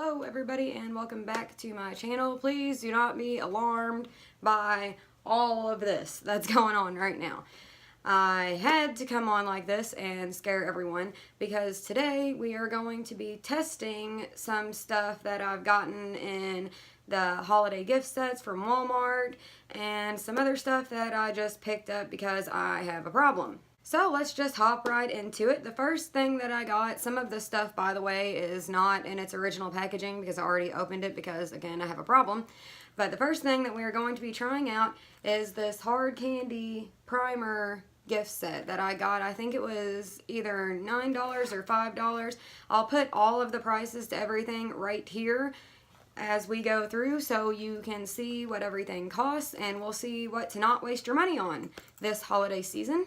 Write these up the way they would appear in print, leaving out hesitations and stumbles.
Hello everybody and welcome back to my channel. Please do not be alarmed by all of this that's going on right now. I had to come on like this and scare everyone because today we are going to be testing some stuff that I've gotten in the holiday gift sets from Walmart and some other stuff that I just picked up because I have a problem. So let's just hop right into it. The first thing that I got, some of the stuff, by the way, is not in its original packaging because I already opened it because, again, I have a problem. But the first thing that we are going to be trying out is this hard candy primer gift set that I got. I think it was either $9 or $5. I'll put all of the prices to everything right here as we go through so you can see what everything costs, and we'll see what to not waste your money on this holiday season.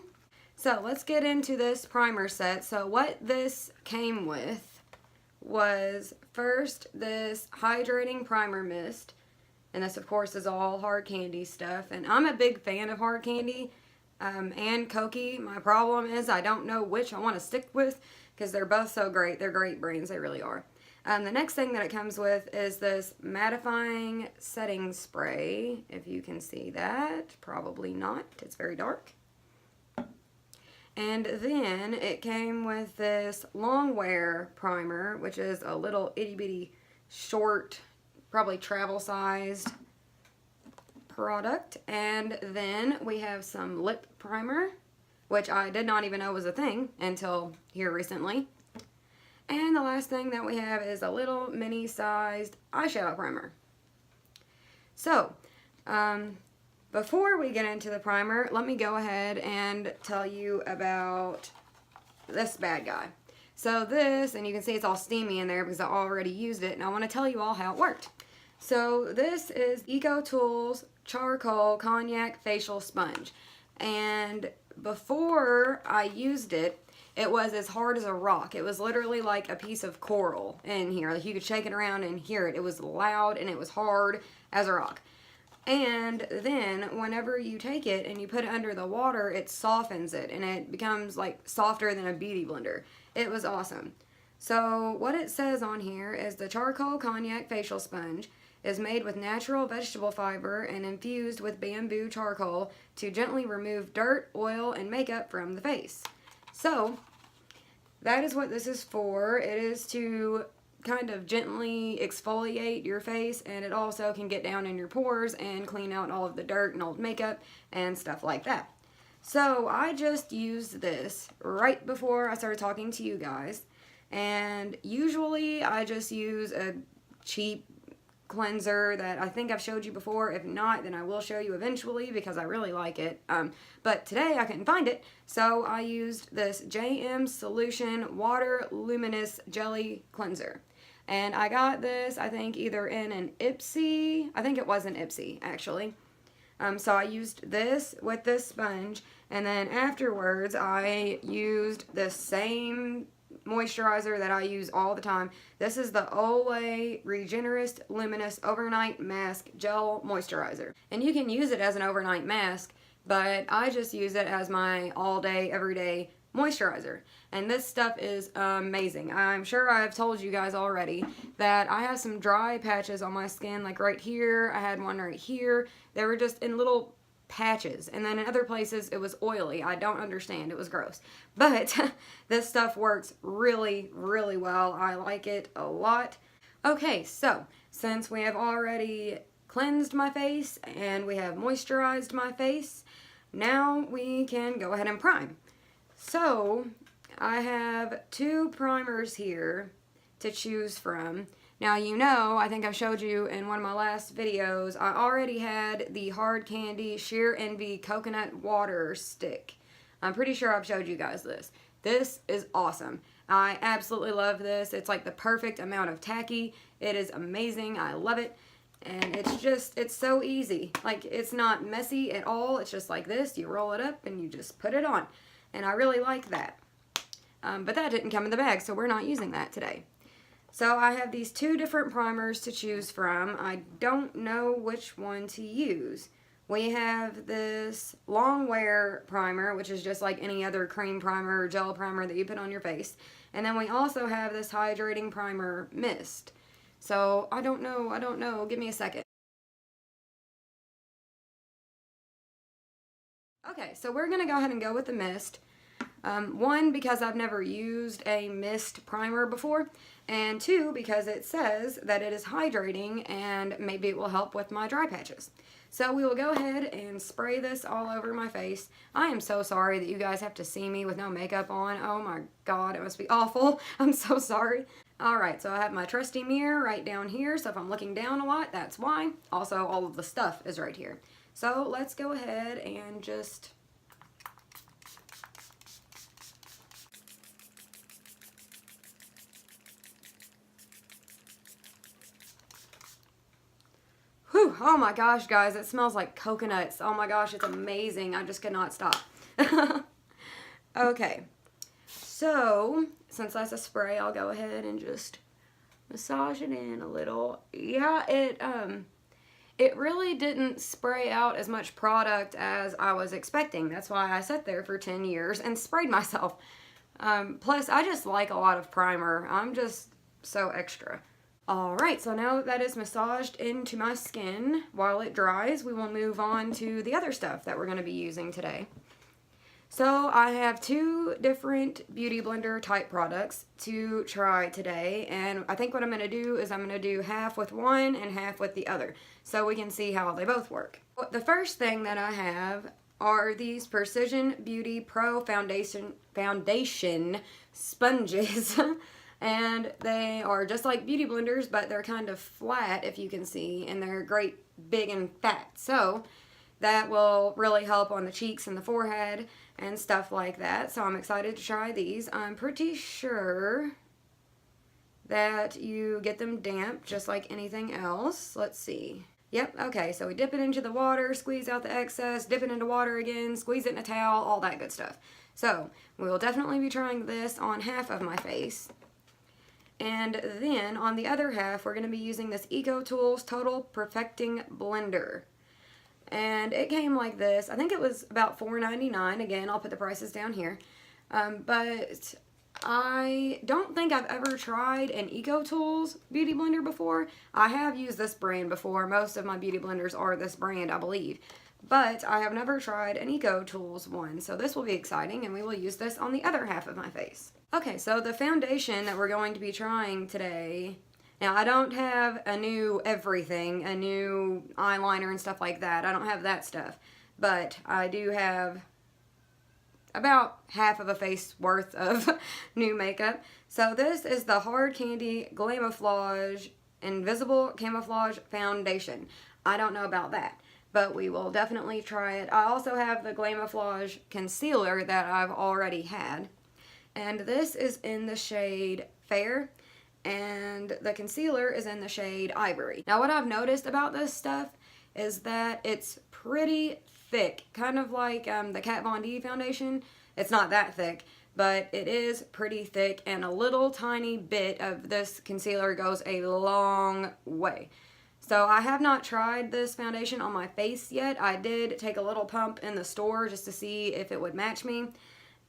So let's get into this primer set. So what this came with was first this hydrating primer mist, and this of course is all hard candy stuff, and I'm a big fan of hard candy and Cookie. My problem is I don't know which I want to stick with because they're both so great. They're great brands, they really are. The next thing that it comes with is this mattifying setting spray, if you can see that. Probably not, it's very dark. And then it came with this long wear primer, which is a little itty bitty short, probably travel sized product. And then we have some lip primer, which I did not even know was a thing until here recently. And the last thing that we have is a little mini sized eyeshadow primer. So, before we get into the primer, let me go ahead and tell you about this bad guy. So this, and you can see it's all steamy in there because I already used it, and I want to tell you all how it worked. So this is EcoTools Charcoal Cognac Facial Sponge. And before I used it, it was as hard as a rock. It was literally like a piece of coral in here. Like you could shake it around and hear it. It was loud and it was hard as a rock. And then whenever you take it and you put it under the water, it softens it and it becomes like softer than a beauty blender. It was awesome. So what it says on here is the Charcoal Cognac Facial Sponge is made with natural vegetable fiber and infused with bamboo charcoal to gently remove dirt, oil, and makeup from the face. So that is what this is for. It is to kind of gently exfoliate your face, and it also can get down in your pores and clean out all of the dirt and old makeup and stuff like that. So I just used this right before I started talking to you guys, and usually I just use a cheap cleanser that I think I've showed you before. If not, then I will show you eventually because I really like it. But today I couldn't find it, so I used this JM Solution Water Luminous Jelly Cleanser. And I got this, I think, either in an Ipsy. I think it was an Ipsy, actually. So I used this with this sponge, and then afterwards I used the same moisturizer that I use all the time. This is the Olay Regenerist Luminous Overnight Mask Gel Moisturizer. And you can use it as an overnight mask, but I just use it as my all-day, everyday moisturizer. And this stuff is amazing. I'm sure I've told you guys already that I have some dry patches on my skin, like right here. I had one right here. They were just in little patches, and then in other places it was oily. I don't understand. It was gross. But this stuff works really, really well. I like it a lot. Okay, so since we have already cleansed my face and we have moisturized my face, now we can go ahead and prime. So I have two primers here to choose from. Now, you know, I think I showed you in one of my last videos, I already had the Hard Candy Sheer Envy Coconut Water Stick. I'm pretty sure I've showed you guys this. This is awesome. I absolutely love this. It's like the perfect amount of tacky. It is amazing. I love it. And it's so easy. Like, it's not messy at all. It's just like this. You roll it up and you just put it on. And I really like that. But that didn't come in the bag, so we're not using that today. So I have these two different primers to choose from. I don't know which one to use. We have this long wear primer, which is just like any other cream primer or gel primer that you put on your face. And then we also have this hydrating primer mist. So I don't know. Give me a second. Okay, so we're gonna go ahead and go with the mist. One, because I've never used a mist primer before, and two, because it says that it is hydrating and maybe it will help with my dry patches. So we will go ahead and spray this all over my face. I am so sorry that you guys have to see me with no makeup on. Oh my god, it must be awful. I'm so sorry. Alright, so I have my trusty mirror right down here, so if I'm looking down a lot, that's why. Also, all of the stuff is right here. So let's go ahead and just... Whew, oh my gosh, guys, it smells like coconuts. Oh my gosh, it's amazing. I just could not stop. Okay, so since that's a spray, I'll go ahead and just massage it in a little. Yeah, it really didn't spray out as much product as I was expecting. That's why I sat there for 10 years and sprayed myself. Plus, I just like a lot of primer. I'm just so extra. Alright, so now that is massaged into my skin, while it dries, we will move on to the other stuff that we're going to be using today. So I have two different Beauty Blender type products to try today, and I think what I'm going to do is I'm going to do half with one and half with the other, so we can see how they both work. The first thing that I have are these Precision Beauty Pro Foundation sponges. And they are just like Beauty Blenders, but they're kind of flat, if you can see, and they're great, big, and fat. So that will really help on the cheeks and the forehead and stuff like that. So I'm excited to try these. I'm pretty sure that you get them damp just like anything else. Let's see. Yep, okay, so we dip it into the water, squeeze out the excess, dip it into water again, squeeze it in a towel, all that good stuff. So we will definitely be trying this on half of my face. And then on the other half, we're going to be using this EcoTools Total Perfecting Blender. And it came like this. I think it was about $4.99. Again, I'll put the prices down here. But I don't think I've ever tried an EcoTools Beauty Blender before. I have used this brand before. Most of my Beauty Blenders are this brand, I believe. But I have never tried an EcoTools one. So this will be exciting, and we will use this on the other half of my face. Okay, so the foundation that we're going to be trying today, now I don't have a new everything, a new eyeliner and stuff like that. I don't have that stuff, but I do have about half of a face worth of new makeup. So this is the Hard Candy Glamouflage Invisible Camouflage Foundation. I don't know about that, but we will definitely try it. I also have the Glamouflage Concealer that I've already had. And this is in the shade Fair, and the concealer is in the shade Ivory. Now what I've noticed about this stuff is that it's pretty thick, kind of like the Kat Von D foundation. It's not that thick, but it is pretty thick, and a little tiny bit of this concealer goes a long way. So I have not tried this foundation on my face yet. I did take a little pump in the store just to see if it would match me.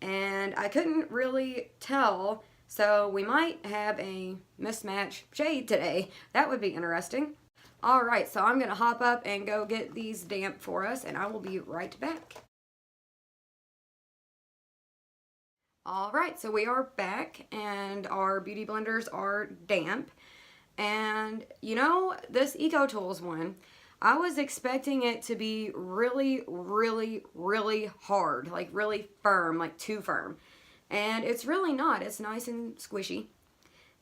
And I couldn't really tell, so we might have a mismatch shade today. That would be interesting. Alright, so I'm going to hop up and go get these damp for us, and I will be right back. Alright, so we are back, and our Beauty Blenders are damp. And, you know, this EcoTools one, I was expecting it to be really, really, really hard, like really firm, like too firm. And it's really not. It's nice and squishy.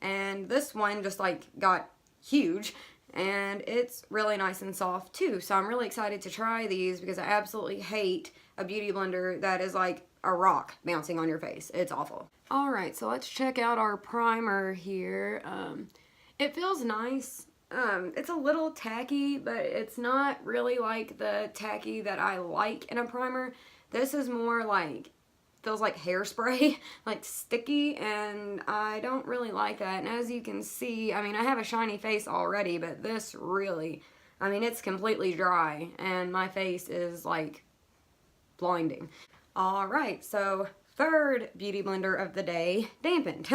And this one just like got huge, and it's really nice and soft too. So I'm really excited to try these because I absolutely hate a Beauty Blender that is like a rock bouncing on your face. It's awful. Alright, so let's check out our primer here. It feels nice. It's a little tacky, but it's not really like the tacky that I like in a primer. This is more like, feels like hairspray, like sticky, and I don't really like that. And as you can see, I mean, I have a shiny face already, but this really, I mean, it's completely dry, and my face is like blinding. Alright, so third Beauty Blender of the day, dampened.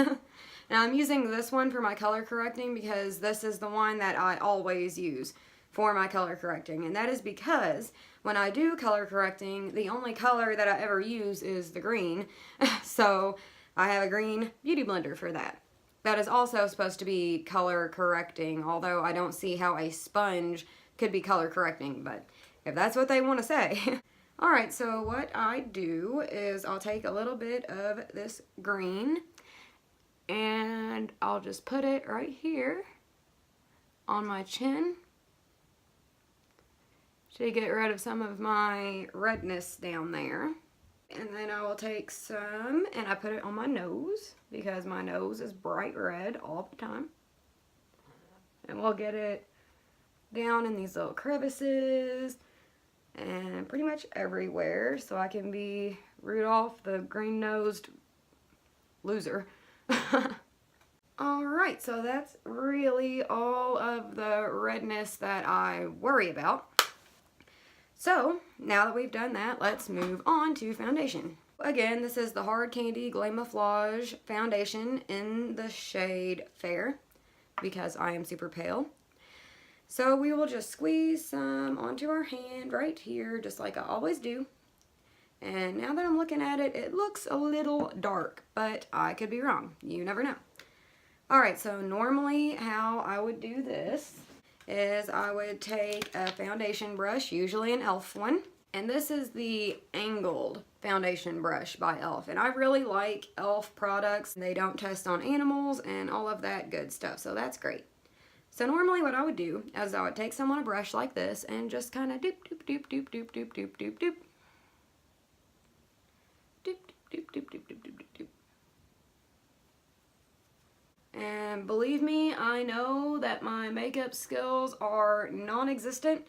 And I'm using this one for my color correcting because this is the one that I always use for my color correcting. And that is because when I do color correcting, the only color that I ever use is the green. So I have a green beauty blender for that. That is also supposed to be color correcting, although I don't see how a sponge could be color correcting, but if that's what they want to say. Alright, so what I do is I'll take a little bit of this green and I'll just put it right here on my chin to get rid of some of my redness down there. And then I will take some and I put it on my nose because my nose is bright red all the time. And we'll get it down in these little crevices and pretty much everywhere so I can be Rudolph the green-nosed loser. Alright, so that's really all of the redness that I worry about. So, now that we've done that, let's move on to foundation. Again, this is the Hard Candy Glamouflage foundation in the shade Fair because I am super pale. So we will just squeeze some onto our hand right here, just like I always do. And now that I'm looking at it, it looks a little dark, but I could be wrong. You never know. Alright, so normally how I would do this is I would take a foundation brush, usually an e.l.f. one, and this is the angled foundation brush by e.l.f. and I really like e.l.f. products. They don't test on animals and all of that good stuff, so that's great. So normally what I would do is I would take some on a brush like this and just kind of doop doop doop doop doop doop doop doop doop doop doop doop doop doop doop doop. And believe me, I know that my makeup skills are non-existent,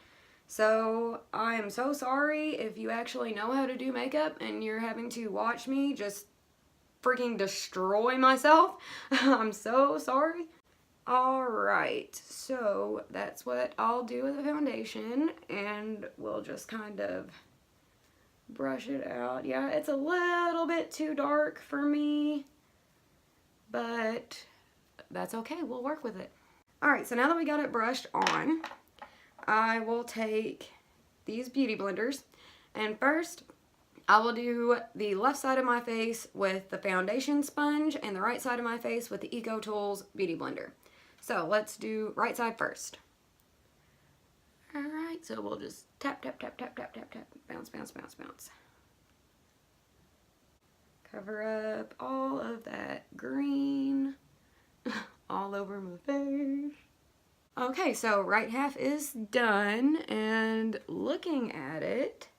so I am so sorry if you actually know how to do makeup and you're having to watch me just freaking destroy myself. I'm so sorry. Alright, so that's what I'll do with the foundation, and we'll just kind of brush it out. Yeah, it's a little bit too dark for me, but that's okay, we'll work with it. Alright, so now that we got it brushed on, I will take these beauty blenders, and first I will do the left side of my face with the foundation sponge and the right side of my face with the Eco Tools beauty blender. So let's do right side first. Alright, so we'll just tap, tap, tap, tap, tap, tap, tap, bounce, bounce, bounce, bounce. Cover up all of that green all over my face. Okay, so right half is done, and looking at it,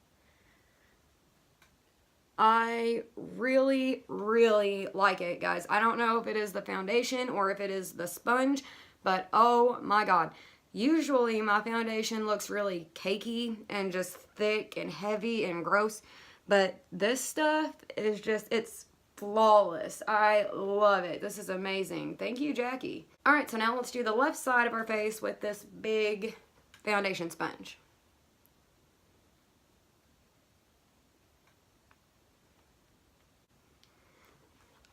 I really, really like it, guys. I don't know if it is the foundation or if it is the sponge, but oh my god. Usually my foundation looks really cakey and just thick and heavy and gross, but this stuff is just, it's flawless. I love it. This is amazing. Thank you, Jackie. Alright, so now let's do the left side of our face with this big foundation sponge.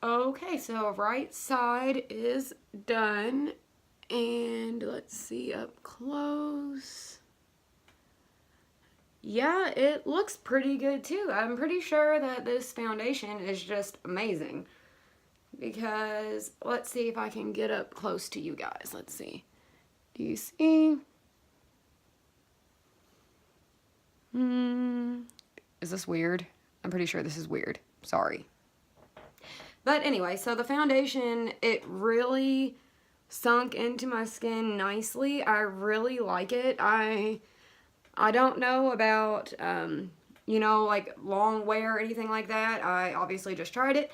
Okay, so right side is done, and let's see up close. Yeah, it looks pretty good too. I'm pretty sure that this foundation is just amazing because let's see if I can get up close to you guys. Let's see. Do you see? Is this weird? I'm pretty sure this is weird. Sorry. But anyway, so the foundation, it really sunk into my skin nicely. I really like it. I don't know about, you know, like long wear or anything like that. I obviously just tried it.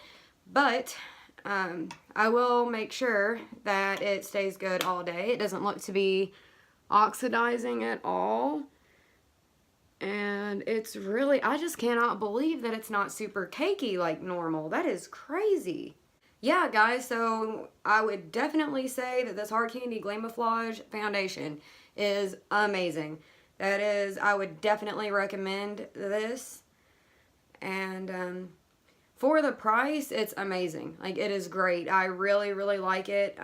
But I will make sure that it stays good all day. It doesn't look to be oxidizing at all. And it's really, I just cannot believe that it's not super cakey like normal. That is crazy. Yeah, guys, so I would definitely say that this Hard Candy Glamouflage foundation is amazing. That is, I would definitely recommend this. And For the price, it's amazing. Like, it is great. I really, really like it.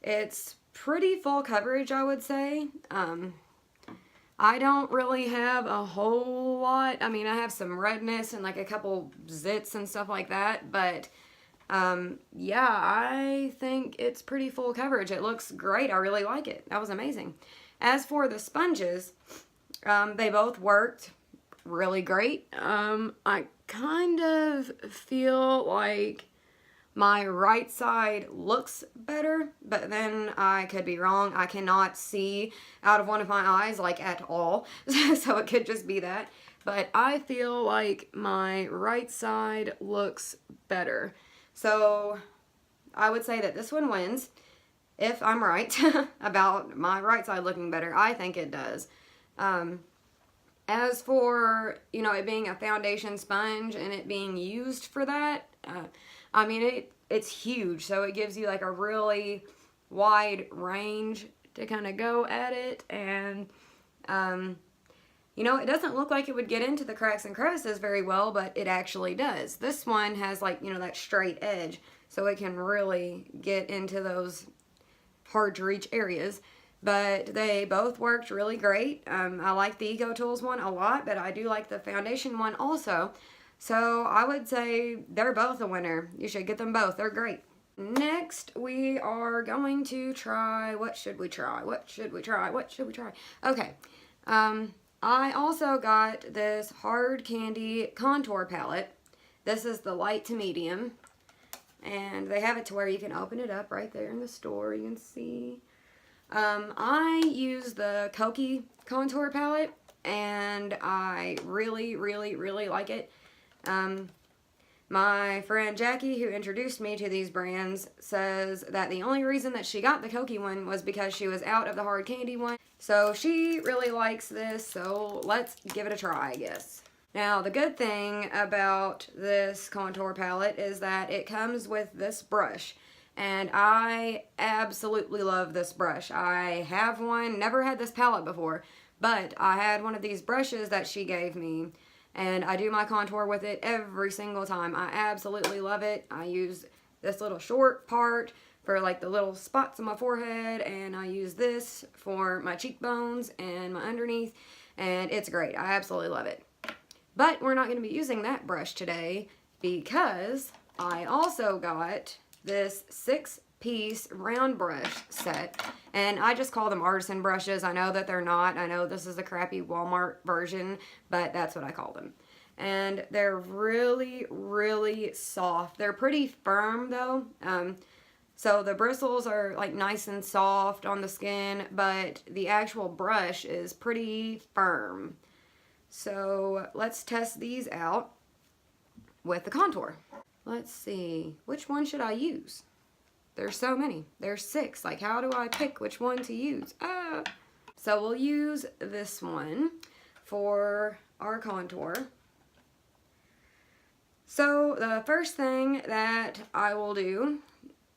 It's pretty full coverage, I would say. I don't really have a whole lot. I mean, I have some redness and like a couple zits and stuff like that, but yeah, I think it's pretty full coverage. It looks great. I really like it. That was amazing. As for the sponges, they both worked really great. I kind of feel like my right side looks better, but then I could be wrong. I cannot see out of one of my eyes, like, at all. So it could just be that. But I feel like my right side looks better. So I would say that this one wins. If I'm right about my right side looking better, I think it does. As for, you know, it being a foundation sponge and it being used for that, I mean, it's huge, so it gives you like a really wide range to kind of go at it, and you know, it doesn't look like it would get into the cracks and crevices very well, but it actually does. This one has, like, you know, that straight edge, so it can really get into those hard to reach areas. But they both worked really great. I like the Eco Tools one a lot, but I do like the foundation one also. So I would say they're both a winner. You should get them both. They're great. Next, we are going to try, what should we try? What should we try? What should we try? Okay. I also got this Hard Candy contour palette. This is the light to medium. And they have it to where you can open it up right there in the store. You can see. I use the Koki contour palette, and I really, really, really like it. My friend Jackie, who introduced me to these brands, says that the only reason that she got the Koki one was because she was out of the Hard Candy one. So she really likes this, so let's give it a try, I guess. Now, the good thing about this contour palette is that it comes with this brush. And I absolutely love this brush. I have one, never had this palette before, but I had one of these brushes that she gave me, and I do my contour with it every single time. I absolutely love it. I use this little short part for like the little spots on my forehead, and I use this for my cheekbones and my underneath, and it's great. I absolutely love it. But we're not going to be using that brush today because I also got this 6-piece round brush set, and I just call them artisan brushes. I know that they're not. I know this is a crappy Walmart version, but that's what I call them. And they're really, really soft. They're pretty firm though. So the bristles are like nice and soft on the skin, but the actual brush is pretty firm. So let's test these out with the contour. Let's see, which one should I use? There's so many. There's 6. Like, how do I pick which one to use? So we'll use this one for our contour. So the first thing that I will do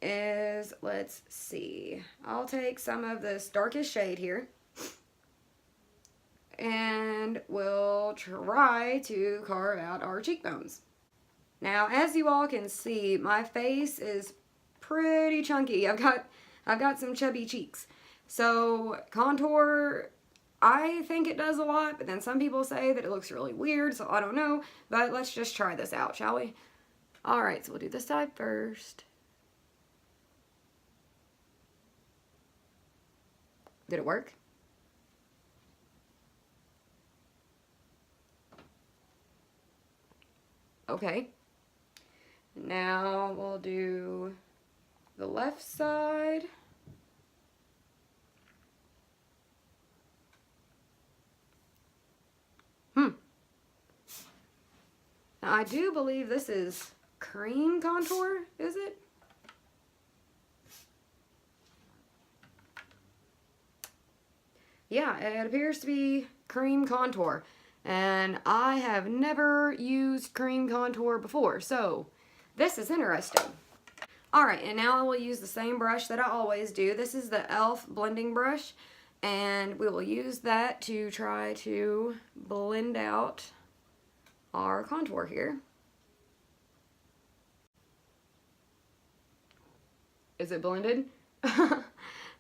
is, let's see, I'll take some of this darkest shade here, and we'll try to carve out our cheekbones. Now, as you all can see, my face is pretty chunky. I've got some chubby cheeks. So contour, I think it does a lot, but then some people say that it looks really weird, so I don't know. But let's just try this out, shall we? Alright, so we'll do this side first. Did it work? Okay. Now we'll do the left side. Now, I do believe this is cream contour, is it? Yeah, it appears to be cream contour. And I have never used cream contour before, so this is interesting. Alright, and now I will use the same brush that I always do. This is the e.l.f. blending brush, and we will use that to try to blend out our contour here. Is it blended?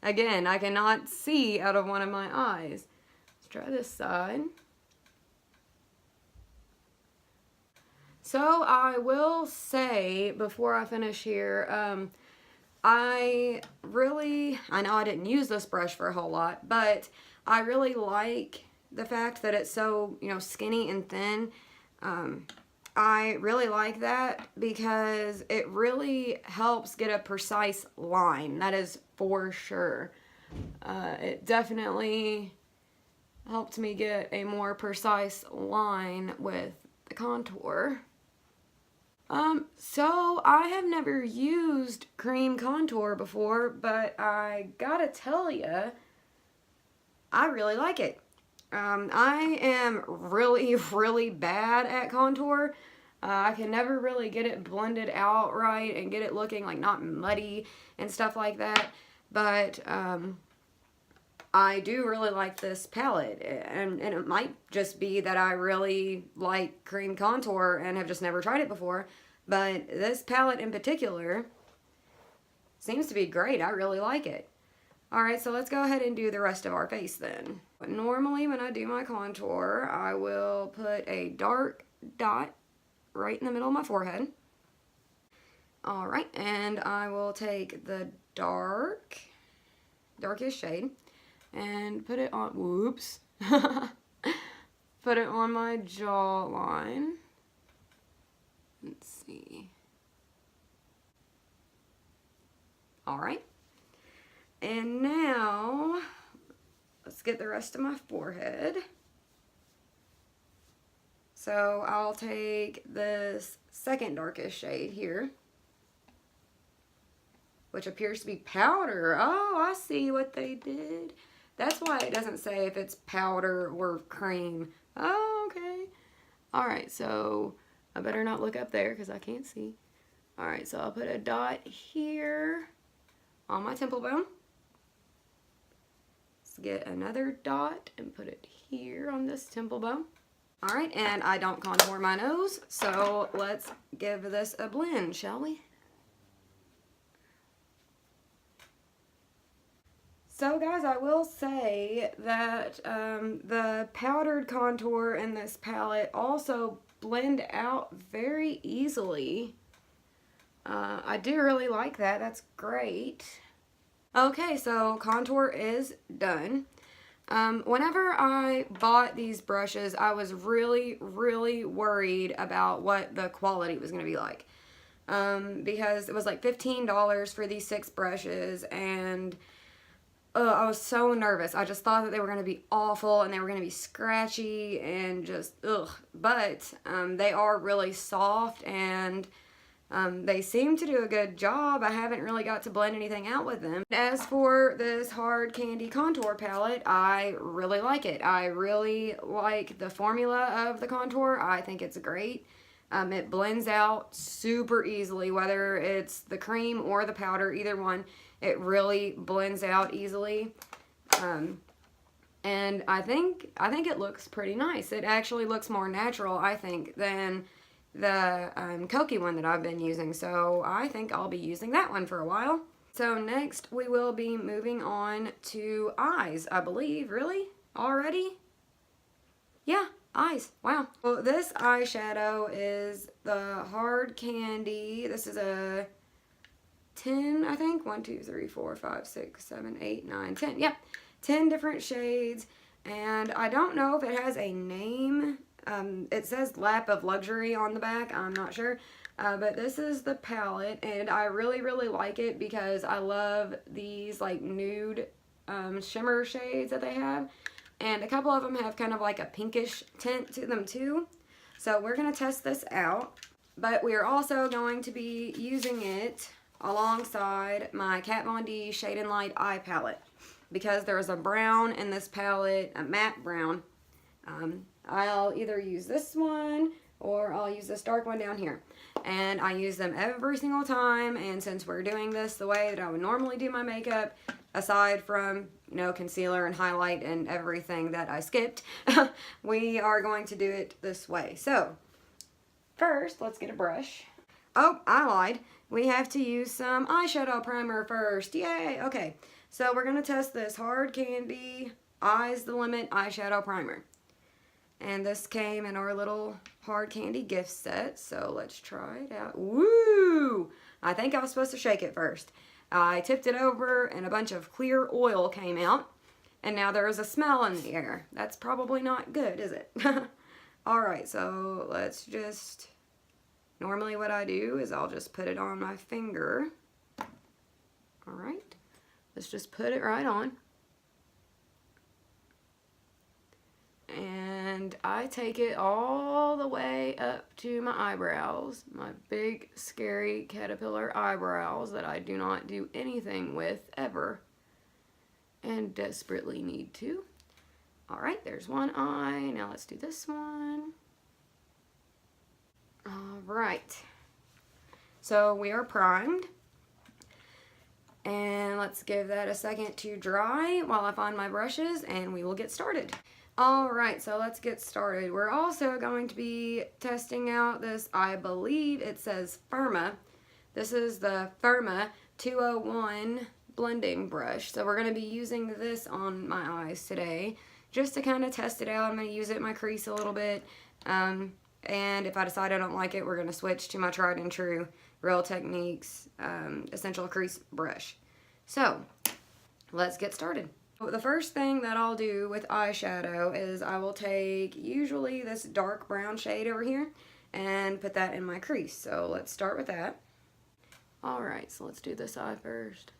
Again, I cannot see out of one of my eyes. Let's try this side. So I will say before I finish here, I know I didn't use this brush for a whole lot, but I really like the fact that it's so, skinny and thin. I really like that because it really helps get a precise line. That is for sure. It definitely helped me get a more precise line with the contour. So I have never used cream contour before, but I gotta tell you, I really like it. I am really bad at contour. I can never really get it blended out right and get it looking like not muddy and stuff like that. But I do really like this palette, and it might just be that I really like cream contour and have just never tried it before. But this palette in particular seems to be great. I really like it. Alright, so let's go ahead and do the rest of our face then. Normally when I do my contour, I will put a dark dot right in the middle of my forehead. Alright, and I will take the darkest shade and put it on, whoops, put it on my jawline. Let's see. Alright. And now, let's get the rest of my forehead. So I'll take this second darkest shade here, which appears to be powder. Oh, I see what they did. That's why it doesn't say if it's powder or cream. Oh, okay. Alright, so I better not look up there because I can't see. Alright, so I'll put a dot here on my temple bone. Get another dot and put it here on this temple bone. Alright, and I don't contour my nose, so let's give this a blend, shall we? So guys, I will say that the powdered contour in this palette also blend out very easily. I do really like that. That's great. Okay, so contour is done. Whenever I bought these brushes, I was really worried about what the quality was going to be like. Because it was like $15 for these 6 brushes, and I was so nervous. I just thought that they were going to be awful and they were going to be scratchy and just ugh. But they are really soft, and they seem to do a good job. I haven't really got to blend anything out with them. As for this hard candy contour palette, I really like it. I really like the formula of the contour. I think it's great. It blends out super easily, whether it's the cream or the powder, either one. It really blends out easily. And I think it looks pretty nice. It actually looks more natural, I think, than the Koki one that I've been using, so I think I'll be using that one for a while. So next we will be moving on to eyes, I believe. Really? Already? Yeah, eyes. Wow. Well, this eyeshadow is the Hard Candy. This is a 10, I think. 1, 2, 3, 4, 5, 6, 7, 8, 9, 10. Yep, 10 different shades, and I don't know if it has a name. It says Lap of Luxury on the back. I'm not sure. But this is the palette, and I really like it because I love these like nude shimmer shades that they have. And a couple of them have kind of like a pinkish tint to them too. So we're going to test this out. But we are also going to be using it alongside my Kat Von D Shade and Light eye palette. Because there's a brown in this palette, a matte brown. I'll either use this one or I'll use this dark one down here. And I use them every single time, and since we're doing this the way that I would normally do my makeup, aside from, you know, concealer and highlight and everything that I skipped, we are going to do it this way. So, first, let's get a brush. Oh, I lied. we have to use some eyeshadow primer first. Yay! Okay, so we're going to test this Hard Candy Eyes the Limit eyeshadow primer. And this came in our little Hard Candy gift set, so let's try it out. Woo! I think I was supposed to shake it first. I tipped it over and a bunch of clear oil came out, and now there is a smell in the air. That's probably not good, is it? Alright, so let's just... Normally what I do is I'll just put it on my finger. Alright, let's just put it right on. And I take it all the way up to my eyebrows, my big scary caterpillar eyebrows that I do not do anything with ever and desperately need to. Alright, there's one eye. Now let's do this one. Alright, so we are primed. And let's give that a second to dry while I find my brushes and we will get started. Alright, so let's get started. We're also going to be testing out this, I believe it says Firma. This is the Firma 201 blending brush. So we're going to be using this on my eyes today just to kind of test it out. I'm going to use it in my crease a little bit. And if I decide I don't like it, we're going to switch to my tried and true Real Techniques Essential Crease Brush. So, let's get started. The first thing that I'll do with eyeshadow is I will take usually this dark brown shade over here and put that in my crease. So let's start with that. Alright, so let's do this eye first.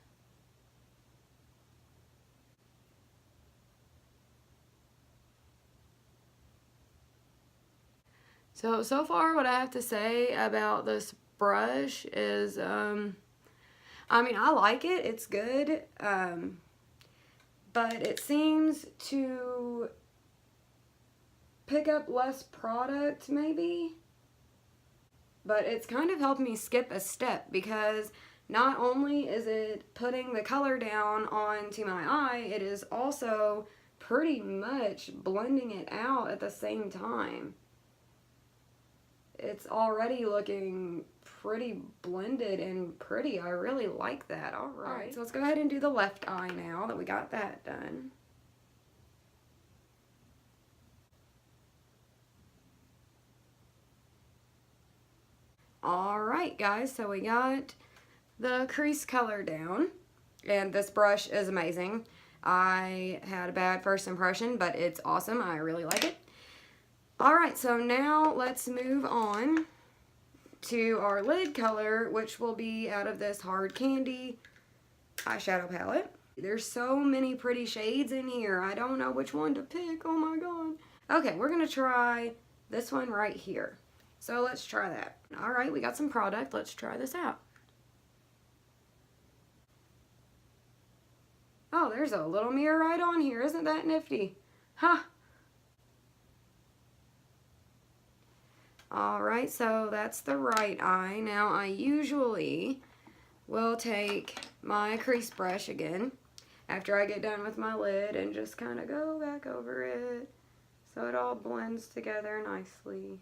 So far what I have to say about this brush is, I mean, I like it, it's good, but it seems to pick up less product maybe, but it's kind of helped me skip a step because not only is it putting the color down onto my eye, it is also pretty much blending it out at the same time. It's already looking pretty blended and pretty. I really like that. Alright, so let's go ahead and do the left eye now that we got that done. Alright guys, so we got the crease color down, and this brush is amazing. I had a bad first impression, but it's awesome. I really like it. Alright, so now let's move on to our lid color, which will be out of this Hard Candy eyeshadow palette. There's so many pretty shades in here. I don't know which one to pick. Oh my god. Okay, we're going to try this one right here. So let's try that. Alright, we got some product. Let's try this out. Oh, there's a little mirror right on here. Isn't that nifty? Huh. Alright, so that's the right eye. Now I usually will take my crease brush again after I get done with my lid and just kind of go back over it so it all blends together nicely.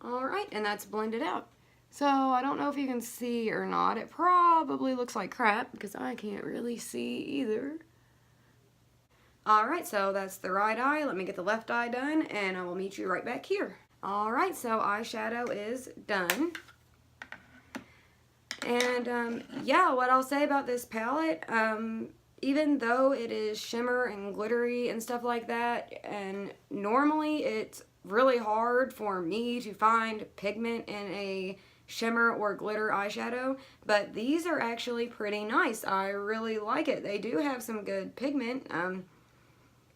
Alright, and that's blended out. So I don't know if you can see or not. It probably looks like crap because I can't really see either. Alright, so that's the right eye. Let me get the left eye done and I will meet you right back here. Alright, so eyeshadow is done. And yeah, what I'll say about this palette, even though it is shimmer and glittery and stuff like that, and normally it's really hard for me to find pigment in a shimmer or glitter eyeshadow, but these are actually pretty nice. I really like it. They do have some good pigment,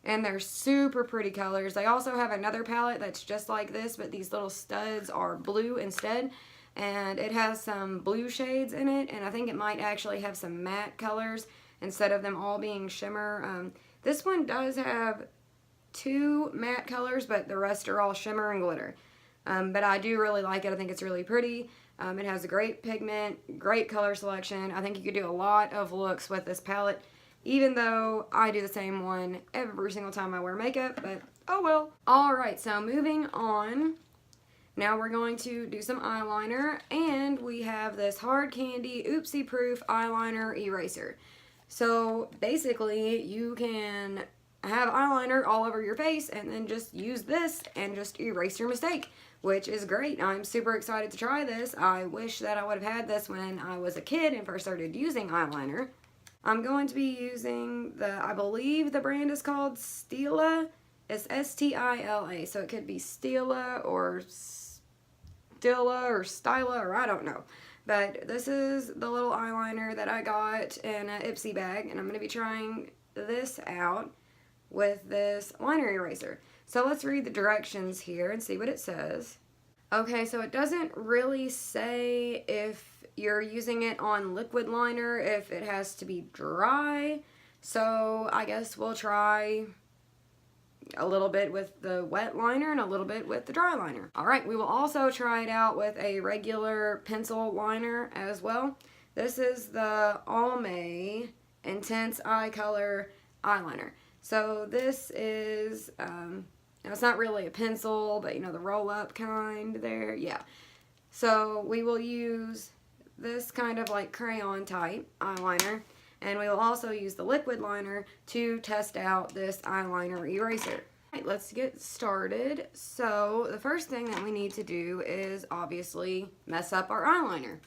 and they're super pretty colors. They also have another palette that's just like this, but these little studs are blue instead, and it has some blue shades in it, and I think it might actually have some matte colors instead of them all being shimmer. This one does have 2 matte colors, but the rest are all shimmer and glitter. But I do really like it. I think it's really pretty. It has a great pigment, great color selection. I think you could do a lot of looks with this palette, even though I do the same one every single time I wear makeup, but oh well. Alright, so moving on Now we're going to do some eyeliner, and we have this Hard Candy Oopsie Proof Eyeliner Eraser. So basically you can have eyeliner all over your face and then just use this and just erase your mistake, which is great. I'm super excited to try this. I wish that I would have had this when I was a kid and first started using eyeliner. I'm going to be using I believe the brand is called Stila. It's S-T-I-L-A, so it could be Stila or Stila or Styla, or I don't know. But this is the little eyeliner that I got in an Ipsy bag, and I'm going to be trying this out with this liner eraser. So let's read the directions here and see what it says. Okay, so it doesn't really say if you're using it on liquid liner, if it has to be dry. So I guess we'll try a little bit with the wet liner and a little bit with the dry liner. Alright, we will also try it out with a regular pencil liner as well. This is the Almay Intense Eye Color Eyeliner. So this is, it's not really a pencil, but you know, the roll-up kind there, yeah. So we will use this kind of like crayon type eyeliner, and we will also use the liquid liner to test out this eyeliner eraser. All right, let's get started. So the first thing that we need to do is obviously mess up our eyeliner.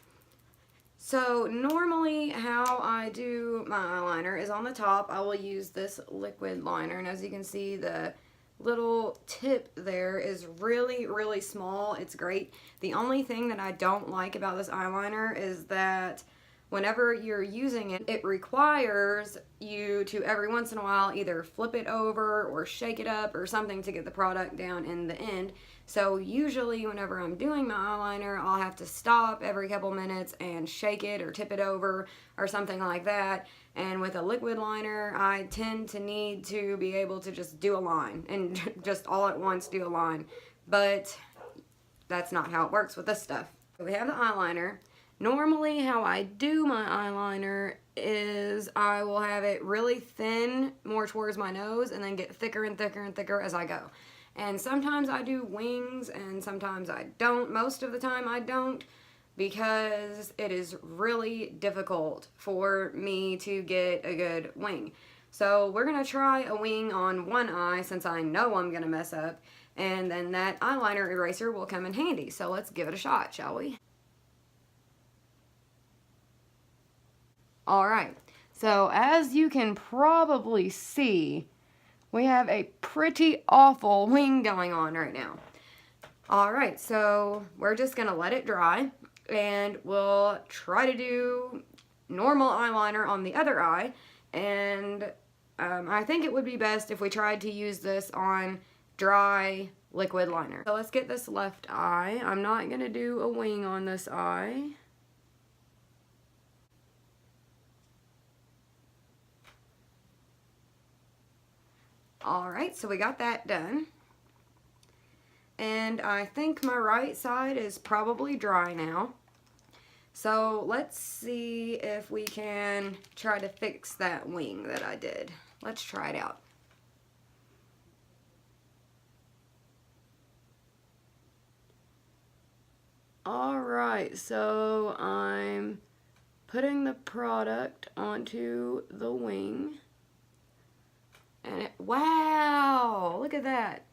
So normally how I do my eyeliner is on the top I will use this liquid liner, and as you can see the little tip there is really, really small. It's great. The only thing that I don't like about this eyeliner is that whenever you're using it, it requires you to every once in a while either flip it over or shake it up or something to get the product down in the end. So usually whenever I'm doing my eyeliner, I'll have to stop every couple minutes and shake it or tip it over or something like that. And with a liquid liner, I tend to need to be able to just do a line and just all at once do a line. But that's not how it works with this stuff. We have the eyeliner. Normally how I do my eyeliner is I will have it really thin more towards my nose and then get thicker and thicker and thicker as I go. And sometimes I do wings and sometimes I don't. Most of the time I don't, because it is really difficult for me to get a good wing. So we're going to try a wing on one eye since I know I'm going to mess up, and then that eyeliner eraser will come in handy. So let's give it a shot, shall we? Alright, so as you can probably see, we have a pretty awful wing going on right now. Alright, so we're just going to let it dry, and we'll try to do normal eyeliner on the other eye, and I think it would be best if we tried to use this on dry liquid liner. So let's get this left eye. I'm not going to do a wing on this eye. Alright, so we got that done. And I think my right side is probably dry now. So let's see if we can try to fix that wing that I did. Let's try it out. Alright, so I'm putting the product onto the wing. And wow, look at that.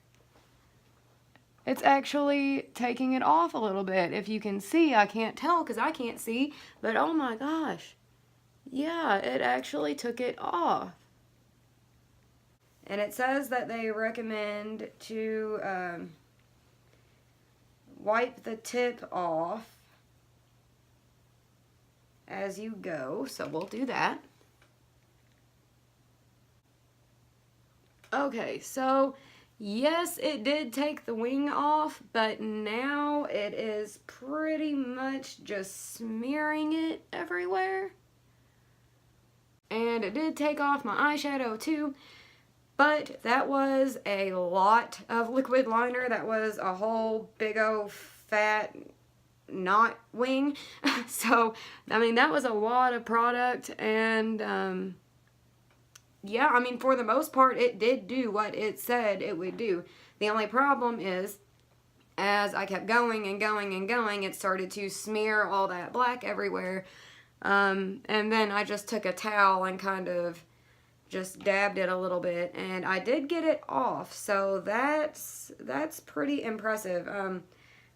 It's actually taking it off a little bit. If you can see, I can't tell because I can't see, but oh my gosh. Yeah, it actually took it off. And it says that they recommend to wipe the tip off as you go, so we'll do that. Okay, so yes, it did take the wing off, but now it is pretty much just smearing it everywhere. And it did take off my eyeshadow too, but that was a lot of liquid liner. That was a whole big old fat knot wing. So, I mean, that was a lot of product, and yeah, I mean, for the most part, it did do what it said it would do. The only problem is as I kept going and going and going, it started to smear all that black everywhere. And then I just took a towel and kind of just dabbed it a little bit, and I did get it off, so that's pretty impressive.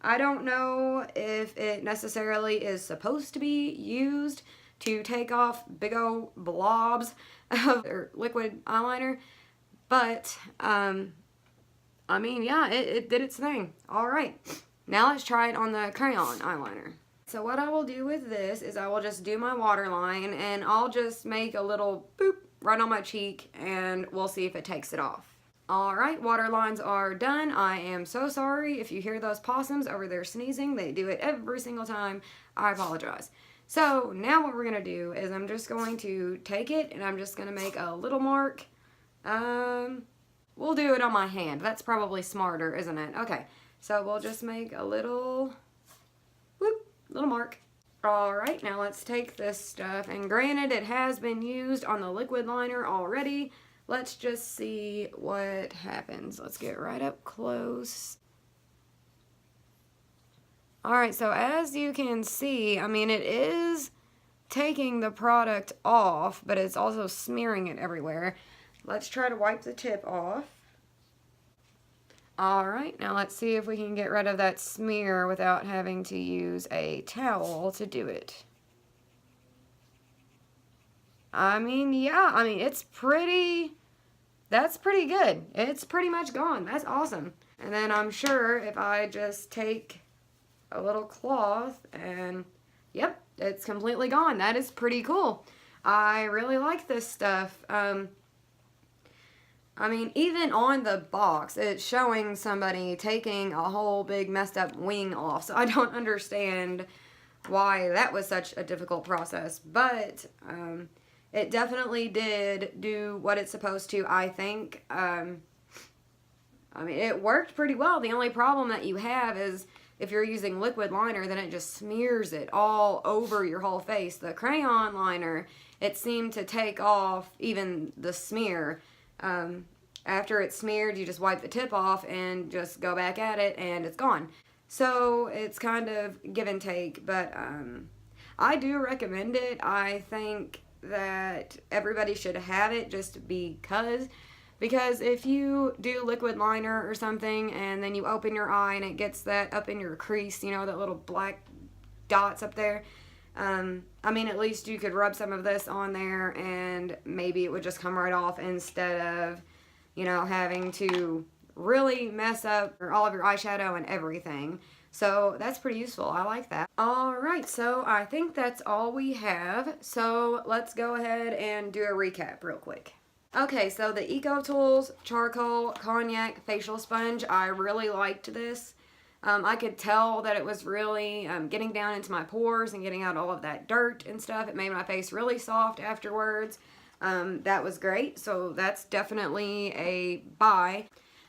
I don't know if it necessarily is supposed to be used to take off big old blobs of liquid eyeliner, but I mean, yeah, it did its thing. All right, now let's try it on the crayon eyeliner. So what I will do with this is I will just do my waterline, and I'll just make a little boop right on my cheek, and we'll see if it takes it off. Alright, water lines are done. I am so sorry if you hear those possums over there sneezing. They do it every single time. I apologize. So now what we're going to do is I'm just going to take it and I'm just going to make a little mark. We'll do it on my hand. That's probably smarter, isn't it? Okay, so we'll just make a little, whoop, little mark. Alright, now let's take this stuff, and granted it has been used on the liquid liner already. Let's just see what happens. Let's get right up close. Alright, so as you can see, I mean, it is taking the product off, but it's also smearing it everywhere. Let's try to wipe the tip off. Alright, now let's see if we can get rid of that smear without having to use a towel to do it. I mean, yeah, I mean, that's pretty good. It's pretty much gone. That's awesome. And then I'm sure if I just take a little cloth and, yep, it's completely gone. That is pretty cool. I really like this stuff. I mean, even on the box, it's showing somebody taking a whole big messed up wing off. So I don't understand why that was such a difficult process. But it definitely did do what it's supposed to, I think. I mean, it worked pretty well. The only problem that you have is if you're using liquid liner, then it just smears it all over your whole face. The crayon liner, it seemed to take off even the smear. After it's smeared, you just wipe the tip off and just go back at it, and it's gone. So it's kind of give and take, but I do recommend it. I think that everybody should have it just because if you do liquid liner or something and then you open your eye and it gets that up in your crease, you know, that little black dots up there, I mean, at least you could rub some of this on there and maybe it would just come right off instead of, you know, having to really mess up all of your eyeshadow and everything. So that's pretty useful. I like that. Alright, so I think that's all we have. So let's go ahead and do a recap real quick. Okay, so the Eco Tools Charcoal Cognac Facial Sponge, I really liked this. I could tell that it was really getting down into my pores and getting out all of that dirt and stuff. It made my face really soft afterwards. That was great, so that's definitely a buy.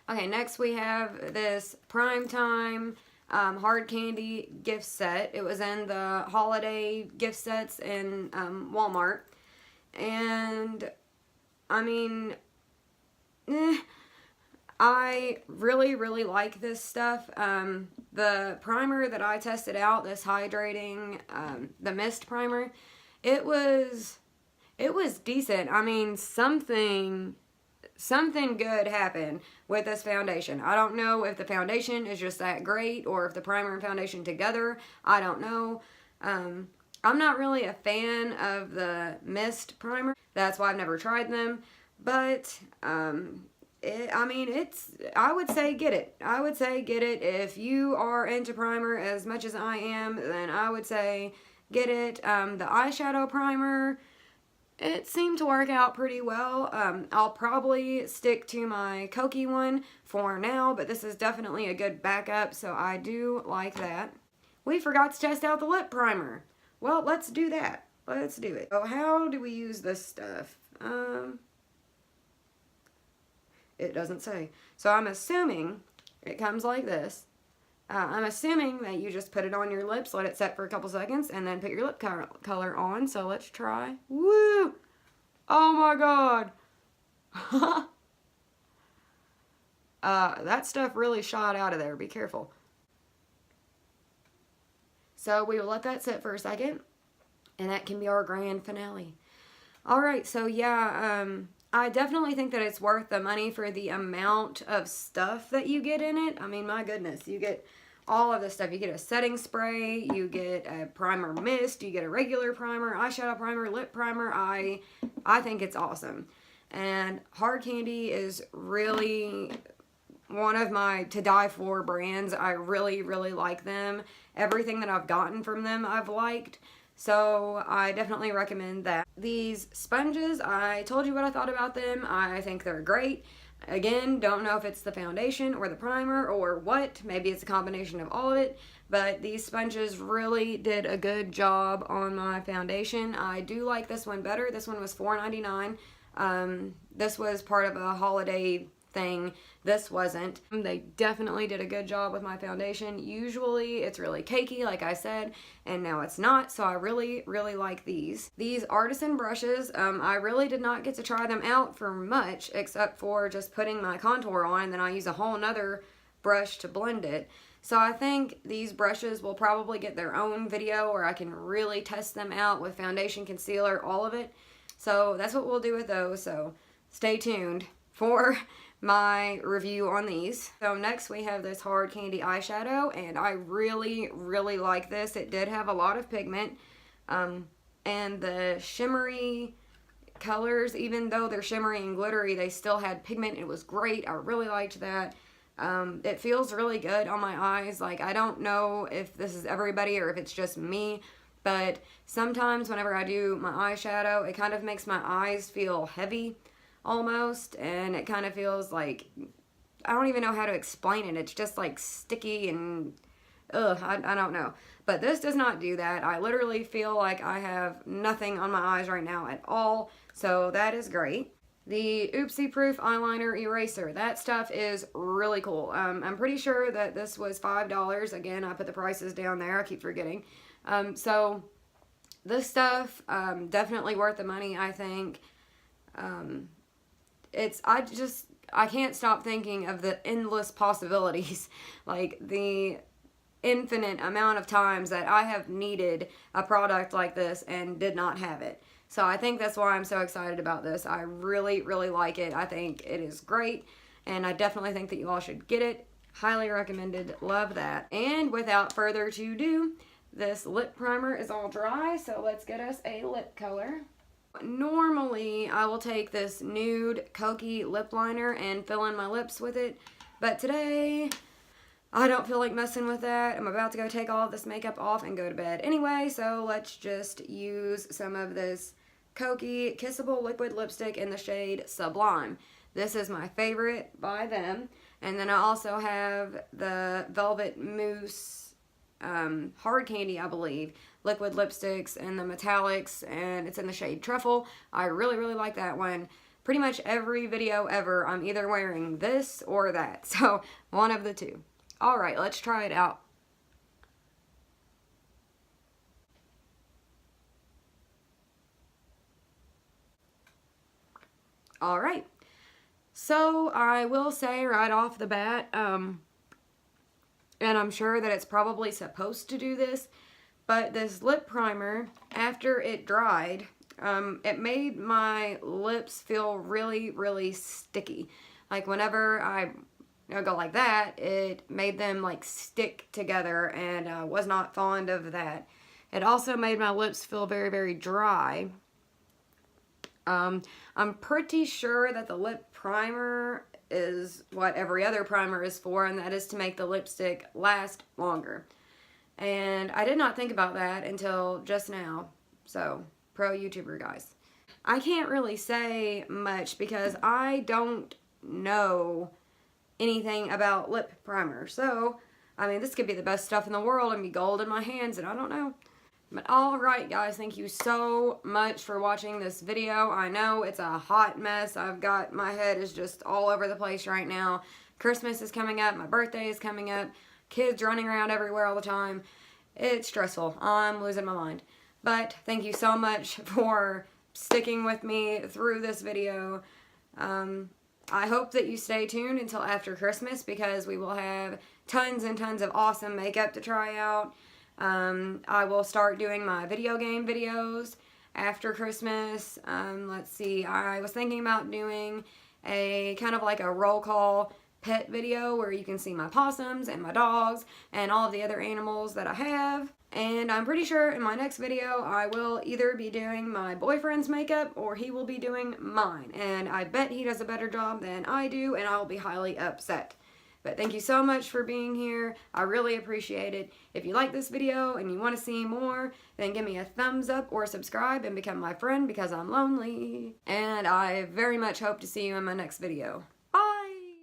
Okay, next we have this Primetime hard candy gift set. It was in the holiday gift sets in Walmart, and I mean, I really like this stuff. The primer that I tested out, this hydrating, the mist primer, it was decent. I mean, something good happened with this foundation. I don't know if the foundation is just that great or if the primer and foundation together, I don't know. I'm not really a fan of the mist primer. That's why I've never tried them. But, I mean, I would say get it. I would say get it. If you are into primer as much as I am, then I would say get it. The eyeshadow primer, it seemed to work out pretty well. I'll probably stick to my Kokie one for now, but this is definitely a good backup, so I do like that. We forgot to test out the lip primer. Well, let's do that. Let's do it. So how do we use this stuff? It doesn't say. So I'm assuming it comes like this. I'm assuming that you just put it on your lips, let it set for a couple seconds, and then put your lip color on. So let's try. Woo! Oh my god! That stuff really shot out of there. Be careful. So we will let that sit for a second, and that can be our grand finale. Alright, so yeah, I definitely think that it's worth the money for the amount of stuff that you get in it. I mean, my goodness, you get all of this stuff. You get a setting spray, you get a primer mist, you get a regular primer, eyeshadow primer, lip primer. I think it's awesome. And Hard Candy is really one of my to die for brands. I really, really like them. Everything that I've gotten from them, I've liked. So I definitely recommend that. These sponges, I told you what I thought about them. I think they're great. Again, don't know if it's the foundation or the primer or what. Maybe it's a combination of all of it. But these sponges really did a good job on my foundation. I do like this one better. This one was $4.99. This was part of a holiday thing. This wasn't. They definitely did a good job with my foundation. Usually it's really cakey, like I said, and now it's not, so I really, really like these. These artisan brushes, I really did not get to try them out for much, except for just putting my contour on, and then I use a whole nother brush to blend it. So I think these brushes will probably get their own video where I can really test them out with foundation, concealer, all of it. So that's what we'll do with those, so stay tuned for my review on these. So next we have this Hard Candy eyeshadow, and I really, really like this. It did have a lot of pigment, and the shimmery colors, even though they're shimmery and glittery, they still had pigment. It was great. I really liked that. It feels really good on my eyes. Like, I don't know if this is everybody or if it's just me, but sometimes whenever I do my eyeshadow, it kind of makes my eyes feel heavy almost, and it kind of feels like, I don't even know how to explain it. It's just like sticky and I don't know. But this does not do that. I literally feel like I have nothing on my eyes right now at all, so that is great. The Oopsie Proof Eyeliner Eraser. That stuff is really cool. I'm pretty sure that this was $5. Again, I put the prices down there. I keep forgetting. So this stuff, definitely worth the money, I think. I can't stop thinking of the endless possibilities, like the infinite amount of times that I have needed a product like this and did not have it. So I think that's why I'm so excited about this. I really, really like it. I think it is great, and I definitely think that you all should get it. Highly recommended. Love that. And without further ado, this lip primer is all dry, so let's get us a lip color. Normally, I will take this nude Cokey lip liner and fill in my lips with it, but today, I don't feel like messing with that. I'm about to go take all of this makeup off and go to bed anyway, so let's just use some of this Cokey Kissable Liquid Lipstick in the shade Sublime. This is my favorite by them, and then I also have the Velvet Mousse Hard Candy, I believe, liquid lipsticks and the metallics, and it's in the shade Truffle. I really, really like that one. Pretty much every video ever, I'm either wearing this or that, so one of the two. Alright, let's try it out. Alright, so I will say right off the bat, and I'm sure that it's probably supposed to do this, but this lip primer, after it dried, it made my lips feel really, really sticky. Like whenever I go like that, it made them like stick together, and I was not fond of that. It also made my lips feel very, very dry. I'm pretty sure that the lip primer is what every other primer is for, and that is to make the lipstick last longer. And I did not think about that until just now. So, pro YouTuber guys. I can't really say much because I don't know anything about lip primer. So, I mean, this could be the best stuff in the world and be gold in my hands, and I don't know. But alright guys, thank you so much for watching this video. I know it's a hot mess. My head is just all over the place right now. Christmas is coming up, my birthday is coming up, kids running around everywhere all the time. It's stressful. I'm losing my mind. But thank you so much for sticking with me through this video. I hope that you stay tuned until after Christmas because we will have tons and tons of awesome makeup to try out. I will start doing my video game videos after Christmas. Let's see, I was thinking about doing a kind of like a roll call pet video where you can see my possums and my dogs and all of the other animals that I have. And I'm pretty sure in my next video I will either be doing my boyfriend's makeup or he will be doing mine. And I bet he does a better job than I do, and I'll be highly upset. But thank you so much for being here. I really appreciate it. If you like this video and you want to see more, then give me a thumbs up or subscribe and become my friend because I'm lonely. And I very much hope to see you in my next video.